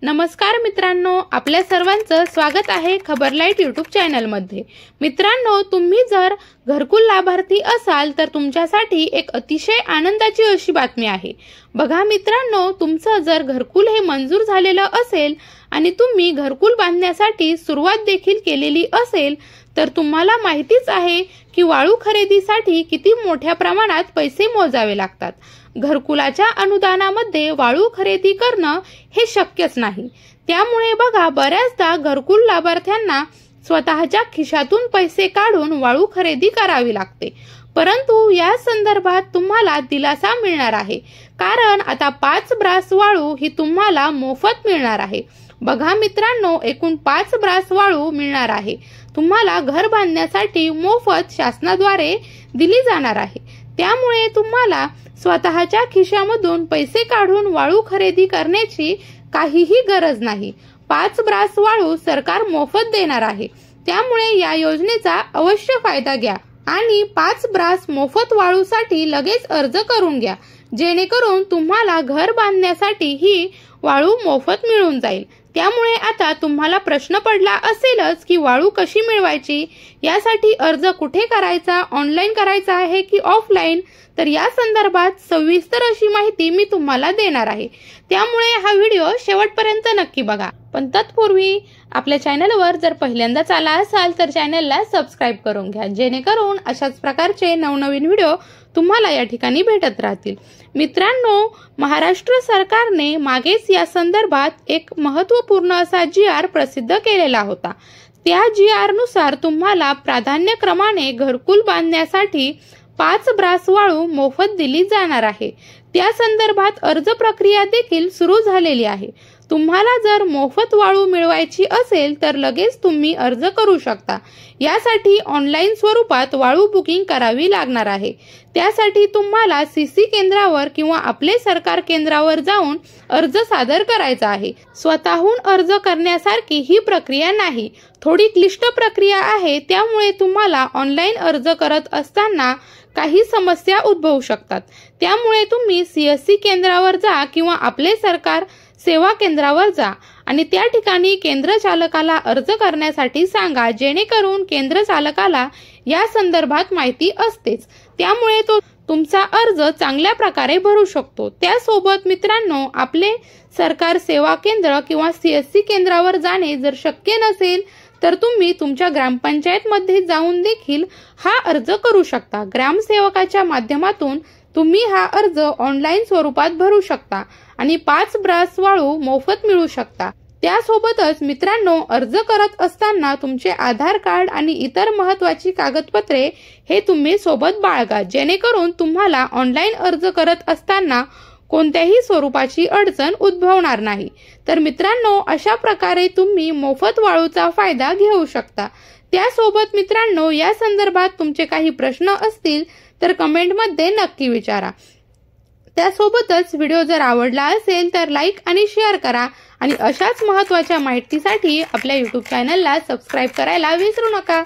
नमस्कार मित्रांनो, आपल्या सर्वांचं स्वागत आहे खबर लाईट यूट्यूब चॅनलमध्ये। मित्रांनो, तुम्ही जर घरकुल लाभार्थी असाल तर तुमच्यासाठी एक अतिशय आनंदाची अशी बातमी आहे। बघा मित्रांनो, तुमचं जर घरकुल हे मंजूर झालेलं असेल आणि तुम्ही घरकुल बांधण्यासाठी सुरुवात देखील केलेली असेल तर तुम्हाला माहितीच आहे की वाळू खरेदीसाठी किती मोठ्या प्रमाणात पैसे मोजावे लागतात। घरकुलाच्या अनुदानामध्ये वाळू खरेदी करणं हे शक्यच नाही। त्यामुळे बघा, बऱ्याचदा घरकुल लाभार्थ्यांना स्वतःच्या खिशातून पैसे काढून वाळू खरेदी करावी लागते। परंतु या संदर्भात तुम्हाला दिलासा मिळणार आहे, कारण आता 5 ब्रास वाळू ही तुम्हाला मोफत मिळणार आहे। बघा मित्रांनो, एकूण 5 ब्रास वाळू मिळणार आहे तुम्हाला घर बांधण्यासाठी मोफत शासनाद्वारे दिली जाणार आहे। त्यामुळे तुम्हाला स्वतःच्या खिशामधून पैसे काढून वाळू खरेदी करण्याची काहीही गरज नाही। 5 ब्रास वाळू सरकार मोफत देणार आहे। त्यामुळे या योजनेचा अवश्य फायदा घ्या आणि 5 ब्रास मोफत वाळूसाठी लगेच अर्ज करून घ्या, जेणेकरून तुम्हाला घर बांधण्यासाठी ही वाळू मोफत मिळून जाईल। त्यामुळे आता तुम्हाला प्रश्न पडला असेलच की वाळू कशी मिळवायची, यासाठी अर्ज कुठे करायचा, ऑनलाईन करायचा आहे की ऑफलाईन, तर या संदर्भात सविस्तर अशी माहिती मी तुम्हाला देणार आहे। त्यामुळे हा व्हिडिओ शेवटपर्यंत नक्की बघा। पण तत्पूर्वी आपल्या चॅनलवर जर पहिल्यांदाच आला असाल तर चॅनलला सबस्क्राइब करून घ्या, जेणेकरून अशाच प्रकारचे नवनवीन व्हिडिओ तुम्हाला या ठिकाणी भेटत राहतील। मित्रांनो, महाराष्ट्र सरकारने मागेच या संदर्भात एक महत्त्वपूर्ण असा GR प्रसिद्ध केलेला होता। त्या GR नुसार तुम्हाला प्राधान्यक्रमाने घरकुल बांधण्यासाठी 5 ब्रास वाळू मोफत दिली जाणार आहे। त्या संदर्भात अर्ज प्रक्रिया देखील सुरू झालेली आहे। तुम्हाला जर मोफत वाळू मिळवायची असेल तर लगेच तुम्ही अर्ज करू शकता। यासाठी ऑनलाईन स्वरूपात वाळू बुकिंग करावी लागणार आहे। त्यासाठी तुम्हाला CC केंद्रावर किंवा आपले सरकार केंद्रावर जाऊन अर्ज सादर करायचा आहे। स्वतःहून अर्ज करण्यासारखी ही प्रक्रिया नाही, थोडी क्लिष्ट प्रक्रिया आहे। त्यामुळे तुम्हाला ऑनलाईन अर्ज करत असताना काही समस्या उद्भवू शकतात। त्यामुळे तुम्ही CSC केंद्रावर जा किंवा आपले सरकार सेवा केंद्रावर जा आणि त्या ठिकाणी केंद्र चालकाला अर्ज करण्यासाठी सांगा, जेणेकरून केंद्र चालकाला या संदर्भात माहिती असतेच। त्यामुळे तो तुमचा अर्ज चांगल्या प्रकारे भरू शकतो। त्यासोबत मित्रांनो, आपले सरकार सेवा केंद्र किंवा CSC केंद्रावर जाणे जर शक्य नसेल तर तुम्ही तुमच्या ग्रामपंचायत मध्ये जाऊन देखील हा अर्ज करू शकता। ग्रामसेवकाच्या माध्यमातून तुम्ही हा अर्ज ऑनलाईन स्वरूपात भरू शकता आणि 5 ब्रास वाळू मोफत मिळू शकता। त्यासोबतच मित्रांनो, अर्ज करत असताना तुमचे आधार कार्ड आणि इतर महत्त्वाची कागदपत्रे हे तुम्ही सोबत बाळगा, जेणेकरून तुम्हाला ऑनलाईन अर्ज करत असताना कोणत्याही स्वरूपाची अडचण उद्भवणार नाही। तर मित्रांनो, अशा प्रकारे तुम्ही मोफत वाळूचा फायदा घेऊ शकता। त्यासोबत मित्रांनो, या संदर्भात तुमचे काही प्रश्न असतील तर कमेंटमध्ये नक्की विचारा। त्यासोबतच व्हिडिओ जर आवडला असेल तर लाईक आणि शेअर करा आणि अशाच महत्त्वाच्या माहितीसाठी आपल्या YouTube चॅनलला सबस्क्राइब करायला विसरू नका।